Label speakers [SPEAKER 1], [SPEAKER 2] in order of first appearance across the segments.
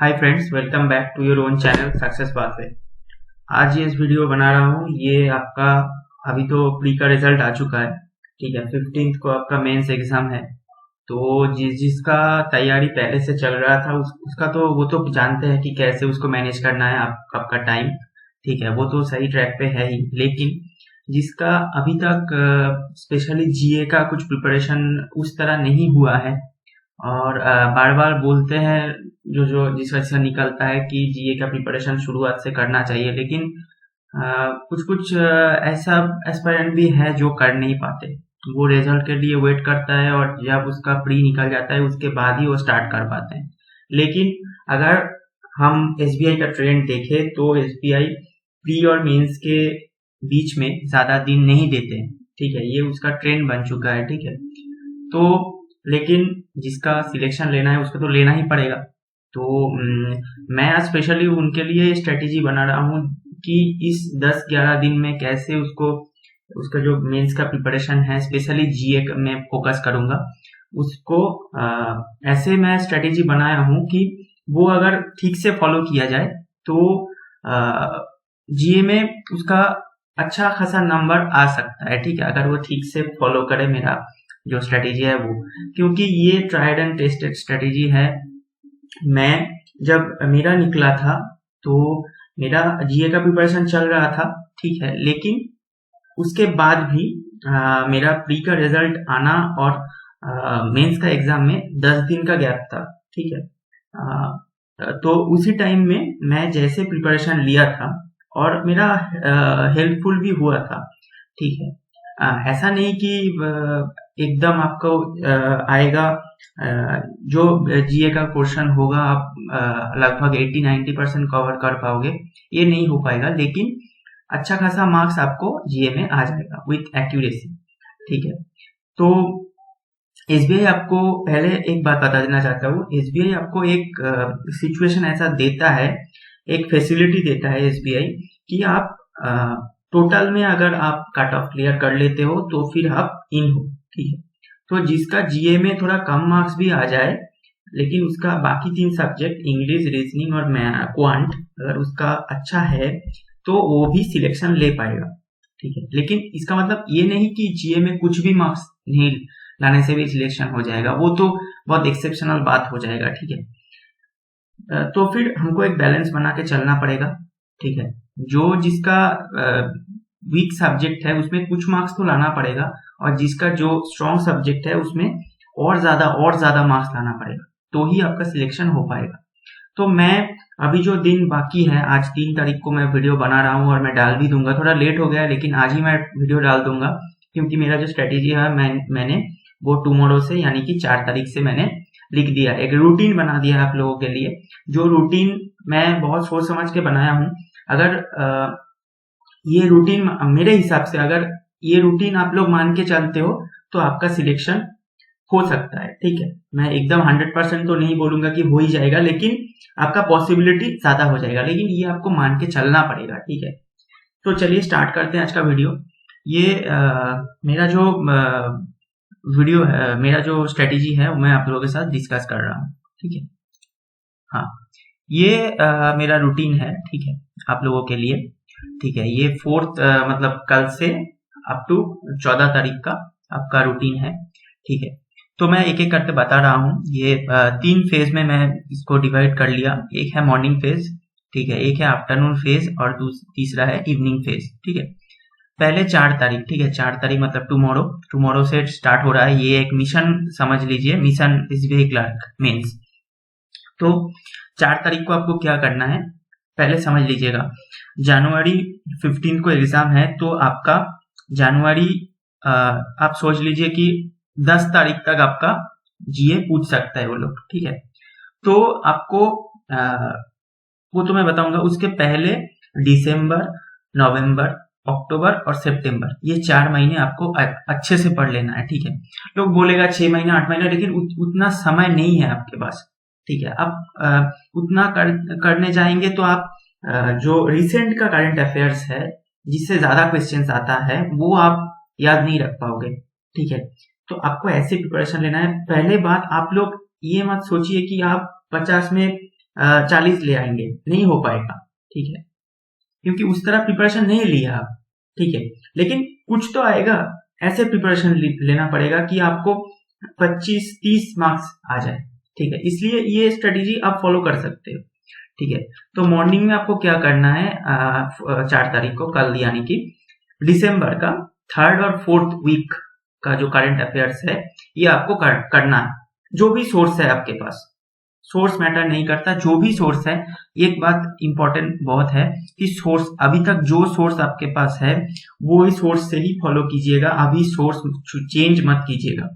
[SPEAKER 1] Hi friends, welcome back to your own channel Success Pathway. आज ये इस video बना रहा हूँ। ये आपका अभी तो प्री का रिजल्ट आ चुका है, ठीक है। 15th को आपका मेंस एग्जाम है। तो जिसका तैयारी पहले से चल रहा था उसका तो वो तो जानते हैं कि कैसे उसको मैनेज करना है आपका टाइम, ठीक है। वो तो सही ट्रैक पे है ही। लेकिन जिसका अभी तक स्पेशली जीए का कुछ प्रिपरेशन उस तरह नहीं हुआ है और बार बार बोलते हैं जो जो जिस वजह से निकलता है कि जीए का प्रिपरेशन शुरुआत से करना चाहिए, लेकिन कुछ कुछ ऐसा एस्पायरेंट भी है जो कर नहीं पाते। वो रिजल्ट के लिए वेट करता है और जब उसका प्री निकल जाता है उसके बाद ही वो स्टार्ट कर पाते हैं। लेकिन अगर हम एसबीआई का ट्रेंड देखें तो एसबीआई प्री और मेंस के बीच में ज्यादा दिन नहीं देते हैं, ठीक है। ये उसका ट्रेंड बन चुका है, ठीक है। तो लेकिन जिसका सिलेक्शन लेना है उसको तो लेना ही पड़ेगा। तो मैं आज स्पेशली उनके लिए स्ट्रेटेजी बना रहा हूँ कि इस 10-11 दिन में कैसे उसका जो मेंस का प्रिपरेशन है, स्पेशली जीए में फोकस करूंगा उसको। ऐसे मैं स्ट्रेटेजी बनाया हूँ कि वो अगर ठीक से फॉलो किया जाए तो जीए में उसका अच्छा खासा नंबर आ सकता है, ठीक है, अगर वो ठीक से फॉलो करे मेरा जो स्ट्रेटेजी है वो। क्योंकि ये ट्राइड एंड टेस्टेड स्ट्रेटेजी है। मैं जब मेरा निकला था तो मेरा जीए का प्रिपरेशन चल रहा था, ठीक है। लेकिन उसके बाद भी मेरा प्री का रिजल्ट आना और मेंस का एग्जाम में 10 दिन का गैप था, ठीक है। तो उसी टाइम में मैं जैसे प्रिपरेशन लिया था और मेरा हेल्पफुल भी हुआ था, ठीक है। ऐसा नहीं कि एकदम आपको आएगा जो जीए का क्वेश्चन होगा आप लगभग 80-90% कवर कर पाओगे, ये नहीं हो पाएगा। लेकिन अच्छा खासा मार्क्स आपको जीए में आ जाएगा विथ एक्यूरेसी, ठीक है। तो एसबीआई आपको पहले एक बात बता देना चाहता हूँ। एसबीआई आपको एक सिचुएशन ऐसा देता है, एक फैसिलिटी देता है एसबीआई कि आप टोटल में अगर आप कट ऑफ क्लियर कर लेते हो तो फिर आप इन हो, ठीक है। तो जिसका जीए में थोड़ा कम मार्क्स भी आ जाए लेकिन उसका बाकी 3 सब्जेक्ट इंग्लिश, रीजनिंग और क्वांट अगर उसका अच्छा है तो वो भी सिलेक्शन ले पाएगा, ठीक है। लेकिन इसका मतलब ये नहीं कि जीए में कुछ भी मार्क्स नहीं लाने से भी सिलेक्शन हो जाएगा, वो तो बहुत एक्सेप्शनल बात हो जाएगा, ठीक है। तो फिर हमको एक बैलेंस बना के चलना पड़ेगा, ठीक है। जो जिसका वीक सब्जेक्ट है उसमें कुछ मार्क्स तो लाना पड़ेगा और जिसका जो स्ट्रॉन्ग सब्जेक्ट है उसमें और ज्यादा मार्क्स लाना पड़ेगा, तो ही आपका सिलेक्शन हो पाएगा। तो मैं अभी जो दिन बाकी है, आज 3 तारीख को मैं वीडियो बना रहा हूँ और मैं डाल भी दूंगा। थोड़ा लेट हो गया लेकिन आज ही मैं वीडियो डाल दूंगा क्योंकि मेरा जो स्ट्रेटेजी है मैंने वो टुमारो से यानी कि 4 तारीख से मैंने लिख दिया, एक रूटीन बना दिया आप लोगों के लिए। जो रूटीन मैं बहुत सोच समझ के बनाया हूँ। अगर ये रूटीन मेरे हिसाब से अगर ये रूटीन आप लोग मान के चलते हो तो आपका सिलेक्शन हो सकता है, ठीक है। मैं एकदम 100% तो नहीं बोलूंगा कि हो ही जाएगा, लेकिन आपका पॉसिबिलिटी ज्यादा हो जाएगा। लेकिन ये आपको मान के चलना पड़ेगा, ठीक है। तो चलिए स्टार्ट करते हैं आज का वीडियो। ये मेरा जो वीडियो है, मेरा जो स्ट्रेटेजी है वो मैं आप लोगों के साथ डिस्कस कर रहा हूँ, ठीक है। हाँ, ये मेरा रूटीन है, ठीक है, आप लोगों के लिए, ठीक है। ये 4th मतलब कल से अप टू 14 तारीख का आपका रूटीन है, ठीक है। तो मैं एक एक करके बता रहा हूँ। ये 3 फेज में मैं इसको डिवाइड कर लिया। एक है मॉर्निंग फेज, ठीक है, एक है आफ्टरनून फेज और तीसरा है इवनिंग फेज, ठीक है। पहले 4 तारीख, ठीक है, 4 तारीख मतलब टुमारो से स्टार्ट हो रहा है। ये एक मिशन समझ लीजिए, मिशन एसबीआई क्लर्क मेंस। तो 4 तारीख को आपको क्या करना है पहले समझ लीजिएगा। जनवरी 15 को एग्जाम है तो आपका जनवरी आप सोच लीजिए कि 10 तारीख तक आपका जीए पूछ सकता है वो लोग, ठीक है। तो आपको वो तो मैं बताऊंगा। उसके पहले दिसंबर, नवंबर, अक्टूबर और सितंबर, ये 4 महीने आपको अच्छे से पढ़ लेना है, ठीक है। लोग बोलेगा 6 महीना 8 महीना, लेकिन उतना समय नहीं है आपके पास, ठीक है। आप उतना करने जाएंगे तो आप जो रिसेंट का करंट अफेयर्स है जिससे ज्यादा क्वेश्चंस आता है वो आप याद नहीं रख पाओगे, ठीक है। तो आपको ऐसे प्रिपरेशन लेना है। पहले बात, आप लोग ये मत सोचिए कि आप 50 में 40 ले आएंगे, नहीं हो पाएगा, ठीक है, क्योंकि उस तरह प्रिपरेशन नहीं लिया आप, ठीक है, लेकिन कुछ तो आएगा, ऐसे प्रिपरेशन लेना पड़ेगा कि आपको 25-30 मार्क्स आ जाए, ठीक है, इसलिए ये स्ट्रेटेजी आप फॉलो कर सकते हो, ठीक है। तो मॉर्निंग में आपको क्या करना है, 4 तारीख को, कल यानी कि दिसंबर का 3rd और 4th वीक का जो करंट अफेयर्स है ये आपको करना है, जो भी सोर्स है आपके पास, सोर्स मैटर नहीं करता, जो भी सोर्स है। एक बात इंपॉर्टेंट बहुत है कि सोर्स, अभी तक जो सोर्स आपके पास है वो ही सोर्स से ही फॉलो कीजिएगा, अभी सोर्स चेंज मत कीजिएगा।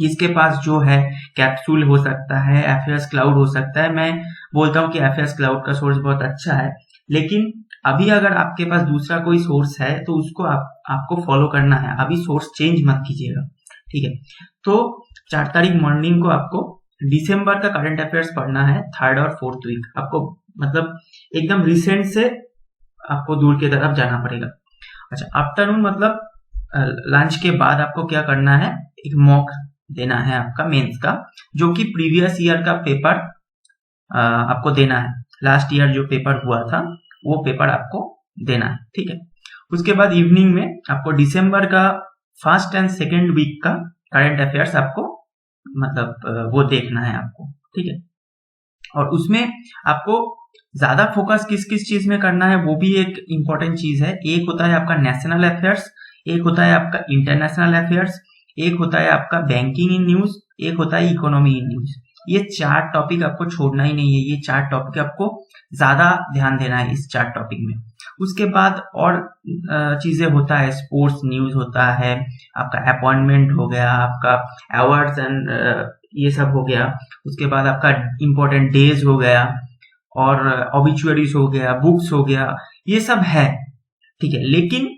[SPEAKER 1] इसके पास जो है कैप्सूल हो सकता है, एफएस क्लाउड हो सकता है, मैं बोलता हूँ कि एफएस क्लाउड का सोर्स बहुत अच्छा है, लेकिन अभी अगर आपके पास दूसरा कोई सोर्स है तो उसको आपको फॉलो करना है, अभी सोर्स चेंज मत कीजिएगा, ठीक है। तो 4 तारीख मॉर्निंग को आपको दिसंबर का करंट अफेयर्स पढ़ना है, 3rd और 4th वीक, आपको मतलब एकदम रिसेंट से आपको दूर की तरफ जाना पड़ेगा। अच्छा, आफ्टरनून मतलब लंच के बाद आपको क्या करना है, एक मॉक देना है आपका मेंस का, जो कि प्रीवियस ईयर का पेपर आपको देना है, लास्ट ईयर जो पेपर हुआ था वो पेपर आपको देना है, ठीक है। उसके बाद इवनिंग में आपको दिसंबर का 1st एंड 2nd वीक का करंट अफेयर्स आपको मतलब वो देखना है आपको, ठीक है। और उसमें आपको ज्यादा फोकस किस किस चीज में करना है वो भी एक इंपॉर्टेंट चीज है। एक होता है आपका नेशनल अफेयर्स, एक होता है आपका इंटरनेशनल अफेयर्स, एक होता है आपका बैंकिंग इन न्यूज, एक होता है इकोनॉमी इन न्यूज। ये 4 टॉपिक आपको छोड़ना ही नहीं है, ये 4 टॉपिक आपको ज्यादा ध्यान देना है इस 4 टॉपिक में। उसके बाद और चीजें होता है, स्पोर्ट्स न्यूज होता है, आपका अपॉइंटमेंट हो गया, आपका अवार्ड्स एंड ये सब हो गया। उसके बाद आपका इम्पोर्टेंट डेज हो गया और ऑबिचुअरीज हो गया, बुक्स हो गया, ये सब है, ठीक है। लेकिन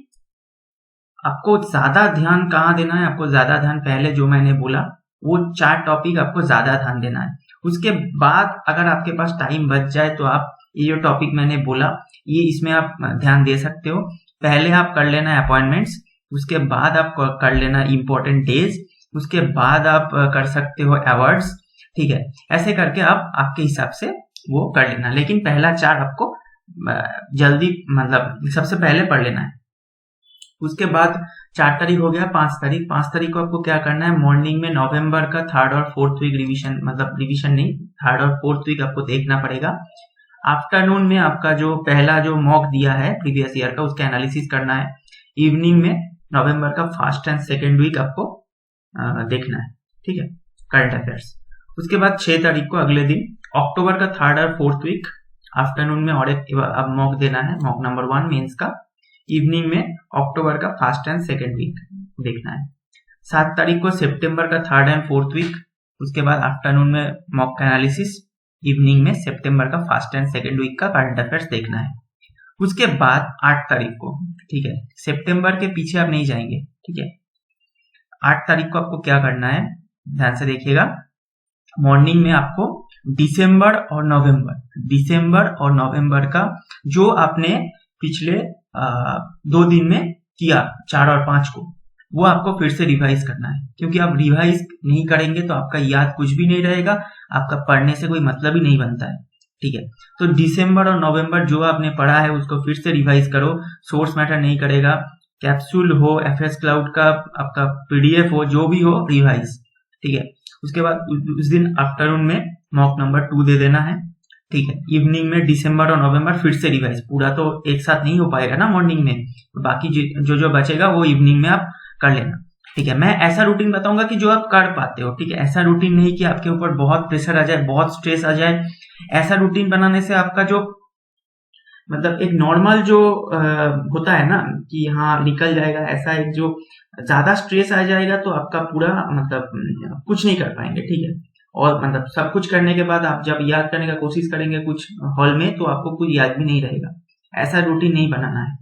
[SPEAKER 1] आपको ज्यादा ध्यान कहाँ देना है, आपको ज्यादा ध्यान पहले जो मैंने बोला वो 4 टॉपिक आपको ज्यादा ध्यान देना है। उसके बाद अगर आपके पास टाइम बच जाए तो आप ये जो टॉपिक मैंने बोला ये इसमें आप ध्यान दे सकते हो। पहले आप कर लेना अपॉइंटमेंट्स, उसके बाद आप कर लेना इम्पोर्टेंट डेज, उसके बाद आप कर सकते हो अवार्ड्स, ठीक है। ऐसे करके आप आपके हिसाब से वो कर लेना, लेकिन पहला 4 आपको जल्दी मतलब सबसे पहले पढ़ लेना है। उसके बाद 4 तारीख हो गया, 5 तारीख। 5 तारीख को आपको क्या करना है, मॉर्निंग में नवंबर का 3rd और 4th वीक रिवीजन, मतलब रिवीजन नहीं, 3rd और 4th वीक आपको देखना पड़ेगा। आफ्टरनून में आपका जो पहला जो मॉक दिया है प्रीवियस ईयर का उसका एनालिसिस करना है। इवनिंग में नवंबर का 1st एंड 2nd वीक आपको देखना है, ठीक है, करंट अफेयर्स। उसके बाद 6 तारीख को अगले दिन अक्टूबर का 3rd और 4th वीक आफ्टरनून में और एक अब मॉक देना है, मॉक नंबर 1 मेंस का। इवनिंग में अक्टूबर का 1st एंड 2nd वीक देखना है। 7 तारीख को सितंबर का 3rd एंड 4th वीक, उसके बाद आफ्टरनून में मॉक का एनालिसिस, इवनिंग में सितंबर का 1st एंड 2nd वीक का करंट अफेयर्स देखना है। उसके बाद 8 तारीख को, ठीक है, सितंबर के पीछे आप नहीं जाएंगे, ठीक है। 8 तारीख को आपको क्या करना है, ध्यान से देखिएगा। मॉर्निंग में आपको दिसंबर और नवंबर का जो आपने पिछले 2 दिन में किया 4 और 5 को, वो आपको फिर से रिवाइज करना है, क्योंकि आप रिवाइज नहीं करेंगे तो आपका याद कुछ भी नहीं रहेगा, आपका पढ़ने से कोई मतलब ही नहीं बनता है, ठीक है। तो दिसंबर और नवंबर जो आपने पढ़ा है उसको फिर से रिवाइज करो, सोर्स मैटर नहीं करेगा, कैप्सूल हो, एफएस क्लाउड का आपका पीडीएफ हो, जो भी हो, रिवाइज, ठीक है। उसके बाद उस दिन आफ्टरनून में मॉक नंबर 2 दे देना है, ठीक है। इवनिंग में दिसंबर और नवंबर फिर से रिवाइज, पूरा तो एक साथ नहीं हो पाएगा ना मॉर्निंग में, तो बाकी जो बचेगा वो इवनिंग में आप कर लेना, ठीक है। मैं ऐसा रूटीन बताऊंगा कि जो आप कर पाते हो, ठीक है। ऐसा रूटीन नहीं कि आपके ऊपर बहुत प्रेशर आ जाए, बहुत स्ट्रेस आ जाए। ऐसा रूटीन बनाने से आपका जो मतलब एक नॉर्मल जो होता है ना कि हाँ निकल जाएगा, ऐसा एक जो ज्यादा स्ट्रेस आ जाएगा तो आपका पूरा मतलब कुछ नहीं कर पाएंगे, ठीक है। और मतलब सब कुछ करने के बाद आप जब याद करने का कोशिश करेंगे कुछ हॉल में तो आपको कुछ याद भी नहीं रहेगा। ऐसा रूटीन नहीं बनाना है,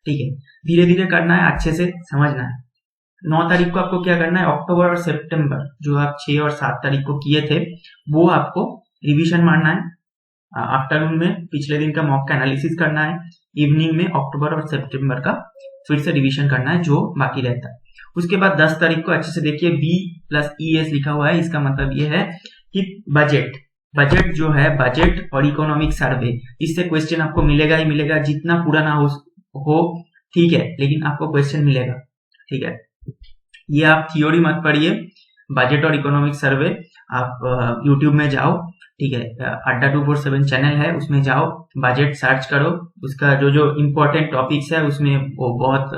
[SPEAKER 1] ठीक है। धीरे धीरे करना है, अच्छे से समझना है। 9 तारीख को आपको क्या करना है, अक्टूबर और सितंबर जो आप 6 और 7 तारीख को किए थे वो आपको रिवीजन मारना है। आफ्टरनून में पिछले दिन का मॉक का एनालिसिस करना है, इवनिंग में अक्टूबर और सितंबर का फिर से रिवीजन करना है जो बाकी रहता है। उसके बाद 10 तारीख को अच्छे से देखिए, B+ES लिखा हुआ है, इसका मतलब ये है कि बजट, बजट जो है, बजट और इकोनॉमिक सर्वे, इससे क्वेश्चन आपको मिलेगा ही मिलेगा, जितना पुराना हो ठीक है, लेकिन आपको क्वेश्चन मिलेगा। ठीक है, ये आप थियोरी मत पढ़िए। बजट और इकोनॉमिक सर्वे आप यूट्यूब में जाओ, ठीक है, अड्डा 247 चैनल है, उसमें जाओ, बजट सर्च करो, उसका जो जो इम्पोर्टेंट टॉपिक्स है उसमें वो बहुत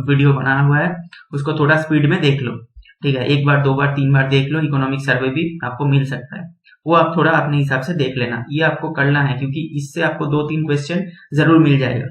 [SPEAKER 1] वीडियो बना हुआ है, उसको थोड़ा स्पीड में देख लो। ठीक है, एक बार 2 बार 3 बार देख लो, इकोनॉमिक सर्वे भी आपको मिल सकता है, वो आप थोड़ा अपने हिसाब से देख लेना। ये आपको करना है क्योंकि इससे आपको 2-3 क्वेश्चन जरूर मिल जाएगा।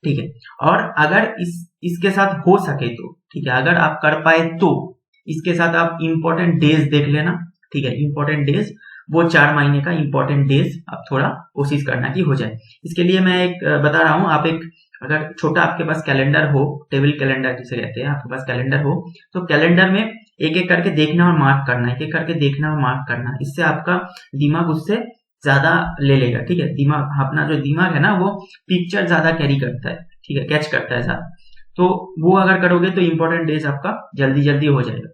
[SPEAKER 1] ठीक है, और अगर इसके साथ हो सके तो, ठीक है, अगर आप कर पाए तो इसके साथ आप इम्पोर्टेंट डेज देख लेना। ठीक है, इम्पोर्टेंट डेज, वो 4 महीने का इम्पोर्टेंट डेज आप थोड़ा कोशिश करना कि हो जाए। इसके लिए मैं एक बता रहा हूँ, आप एक अगर छोटा आपके पास कैलेंडर हो, टेबल कैलेंडर जिसे कहते हैं, आपके पास कैलेंडर हो तो कैलेंडर में एक एक करके देखना और मार्क करना, एक एक करके देखना और मार्क करना, इससे आपका दिमाग उससे ज्यादा ले लेगा। ठीक है, दिमाग, अपना जो दिमाग है ना वो पिक्चर ज्यादा कैरी करता है, ठीक है, कैच करता है ज्यादा, तो वो अगर करोगे तो इंपॉर्टेंट डेज आपका जल्दी जल्दी हो जाएगा।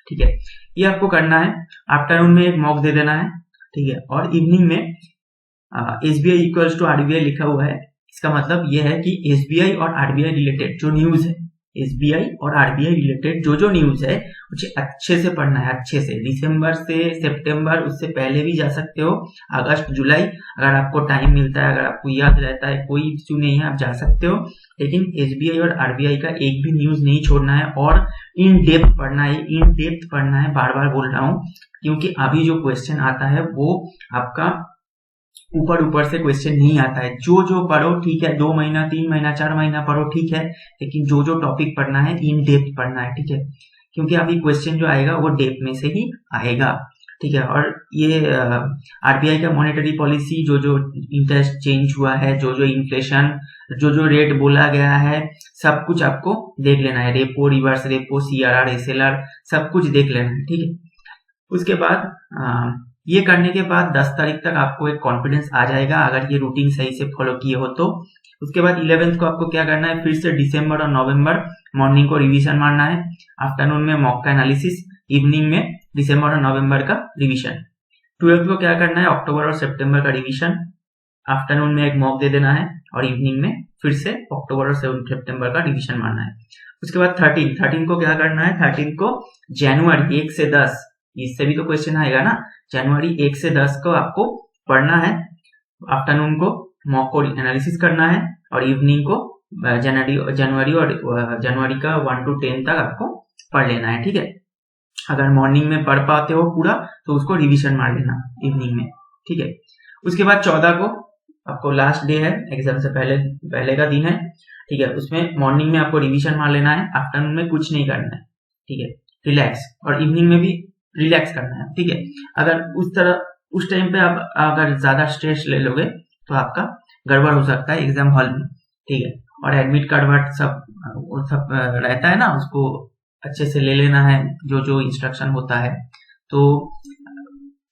[SPEAKER 1] ठीक है, ये आपको करना है। आफ्टरनून में एक मॉक दे देना है। ठीक है, और इवनिंग में एसबीआई इक्वल्स टू आरबीआई लिखा हुआ है, इसका मतलब ये है कि एसबीआई और आरबीआई रिलेटेड जो न्यूज है, एसबीआई और आरबीआई रिलेटेड जो जो न्यूज है मुझे अच्छे से पढ़ना है, अच्छे से, दिसंबर से सितंबर, उससे पहले भी जा सकते हो, अगस्त जुलाई, अगर आपको टाइम मिलता है, अगर आपको याद रहता है, कोई इश्यू नहीं है, आप जा सकते हो, लेकिन एसबीआई और आरबीआई का एक भी न्यूज नहीं छोड़ना है और इन डेप्थ पढ़ना है, इन डेप्थ पढ़ना है, बार बार बोल रहा हूँ, क्योंकि अभी जो क्वेश्चन आता है वो आपका ऊपर ऊपर से क्वेश्चन नहीं आता है। जो जो पढ़ो ठीक है, 2 महीना 3 महीना 4 महीना पढ़ो ठीक है, लेकिन जो जो टॉपिक पढ़ना है इन डेप्थ पढ़ना है। ठीक है, क्योंकि अभी क्वेश्चन जो आएगा वो डेप्थ में से ही आएगा। ठीक है, और ये आरबीआई का मॉनेटरी पॉलिसी, जो जो इंटरेस्ट चेंज हुआ है, जो जो इन्फ्लेशन, जो जो रेट बोला गया है, सब कुछ आपको देख लेना है, repo, reverse repo, CRR, SLR, सब कुछ देख लेना है। ठीक है, उसके बाद ये करने के बाद 10 तारीख तक आपको एक कॉन्फिडेंस आ जाएगा, अगर ये रूटीन सही से फॉलो किए हो तो। उसके बाद 11th को आपको क्या करना है, फिर से दिसंबर और नवंबर मॉर्निंग को रिवीजन मारना है, आफ्टरनून में मॉक का एनालिसिस, इवनिंग में दिसंबर और नवंबर का रिवीजन। 12th को क्या करना है, अक्टूबर और सितंबर का रिवीजन, आफ्टरनून में एक मॉक दे देना है और इवनिंग में फिर से अक्टूबर और सितंबर का रिवीजन मारना है। उसके बाद 13 को क्या करना है, 13 को जनवरी 1 से 10, इससे भी तो क्वेश्चन आएगा ना, जनवरी 1 से 10 को आपको पढ़ना है, आफ्टरनून को मॉक को एनालिसिस करना है और इवनिंग को जनवरी का 1 to 10 तक आपको पढ़ लेना है। ठीक है, अगर मॉर्निंग में पढ़ पाते हो पूरा तो उसको रिवीजन मार लेना इवनिंग में। ठीक है, उसके बाद 14 को आपको लास्ट डे है, एग्जाम से पहले का दिन है। ठीक है, उसमें मॉर्निंग में आपको रिवीजन मार लेना है, आफ्टरनून में कुछ नहीं करना है। ठीक है, रिलैक्स, और इवनिंग में भी रिलैक्स करना है। ठीक है, अगर उस टाइम पे आप अगर ज्यादा स्ट्रेस ले लोगे तो आपका गड़बड़ हो सकता है एग्जाम हॉल में। ठीक है, और एडमिट कार्ड वर्ड सब रहता है ना, उसको अच्छे से ले लेना है, जो जो इंस्ट्रक्शन होता है। तो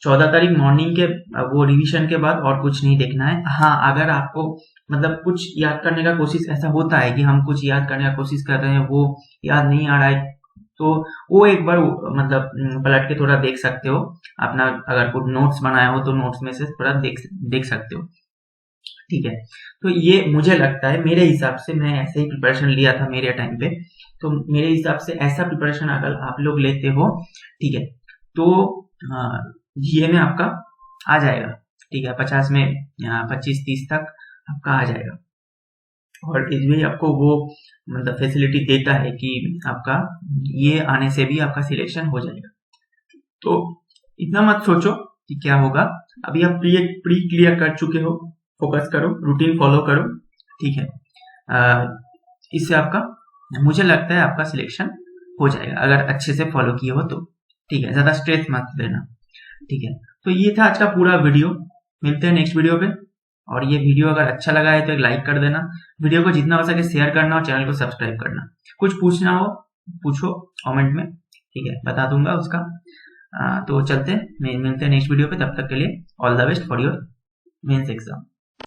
[SPEAKER 1] 14 तारीख मॉर्निंग के वो रिवीजन के बाद और कुछ नहीं देखना है। हाँ, अगर आपको मतलब कुछ याद करने का कोशिश, ऐसा होता है कि हम कुछ याद करने का कोशिश कर रहे हैं, वो याद नहीं आ रहा है, तो वो एक बार मतलब पलट के थोड़ा देख सकते हो अपना, अगर कुछ नोट्स बनाया हो तो नोट्स में से थोड़ा देख सकते हो। ठीक है, तो ये मुझे लगता है, मेरे हिसाब से, मैं ऐसे ही प्रिपरेशन लिया था मेरे टाइम पे, तो मेरे हिसाब से ऐसा प्रिपरेशन अगर आप लोग लेते हो, ठीक है, तो जीए में आपका आ जाएगा। ठीक है, 50 में 25-30 तक आपका आ जाएगा, और इसमें आपको वो मतलब फैसिलिटी देता है कि आपका ये आने से भी आपका सिलेक्शन हो जाएगा। तो इतना मत सोचो कि क्या होगा, अभी आप प्री क्लियर कर चुके हो, फोकस करो, रूटीन फॉलो करो। ठीक है, इससे आपका, मुझे लगता है आपका सिलेक्शन हो जाएगा अगर अच्छे से फॉलो किए हो तो। ठीक है, ज्यादा स्ट्रेस मत लेना। ठीक है, तो ये था आज का पूरा वीडियो, मिलते हैं नेक्स्ट वीडियो पे। और ये वीडियो अगर अच्छा लगा है तो एक लाइक कर देना, वीडियो को जितना हो सके शेयर करना और चैनल को सब्सक्राइब करना। कुछ पूछना हो पूछो कमेंट में, ठीक है, बता दूंगा उसका। तो चलते मिलते हैं नेक्स्ट वीडियो पे, तब तक के लिए all the best for your mains exam.